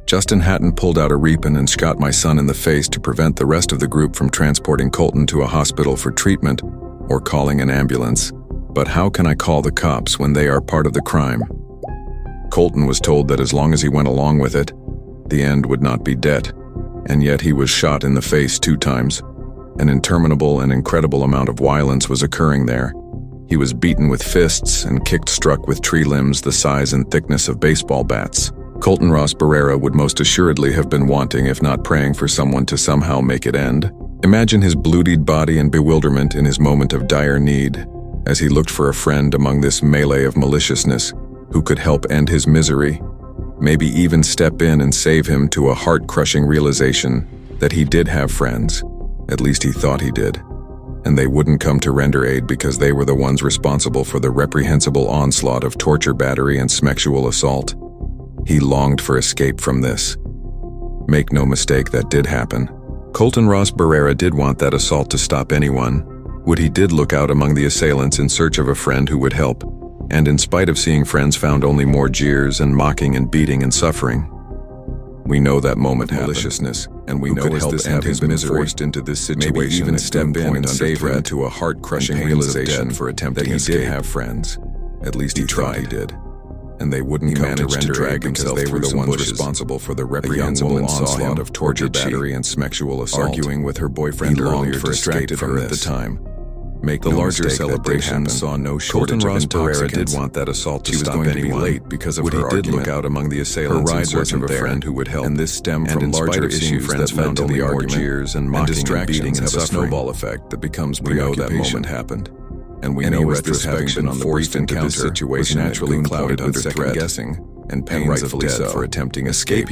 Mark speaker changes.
Speaker 1: Justin Hatton pulled out a Reapan and shot my son in the face to prevent the rest of the group from transporting Colton to a hospital for treatment or calling an ambulance. But how can I call the cops when they are part of the crime? Colton was told that as long as he went along with it, the end would not be debt, and yet he was shot in the face 2 times. An interminable and incredible amount of violence was occurring there. He was beaten with fists and struck with tree limbs the size and thickness of baseball bats. Colton Ross Barrera would most assuredly have been wanting, if not praying, for someone to somehow make it end. Imagine his bloodied body and bewilderment in his moment of dire need, as he looked for a friend among this melee of maliciousness who could help end his misery, maybe even step in and save him, to a heart-crushing realization that he did have friends. At least he thought he did. And they wouldn't come to render aid because they were the ones responsible for the reprehensible onslaught of torture, battery, and sexual assault. He longed for escape from this. Make no mistake, that did happen. Colton Ross Barrera did want that assault to stop anyone. Woody did look out among the assailants in search of a friend who would help, and in spite of seeing friends, found only more jeers and mocking and beating and suffering. We know that moment had maliciousness, and we know this end his misery, forced into this situation, maybe even step in and save him, to a heart-crushing realization for attempting that he did have friends. At least he tried. He did. And they wouldn't come to render aid because they were the ones responsible for the reprehensible onslaught of torture, battery, and sexual assault. Arguing with her boyfriend earlier distracted her at the time. Make the larger celebration saw no shortage of intoxicants. Barrera did want that assault to stop anyone. She was going to be late because of her argument. Did look out among the assailants in search of a friend who would help, and this stemmed from larger issues that led to the argument, and mocking and beating have a snowball effect that becomes preoccupation. We know that moment happened, and we know retrospection on the forced encounter was naturally clouded with second guessing and pains of death for attempting escape.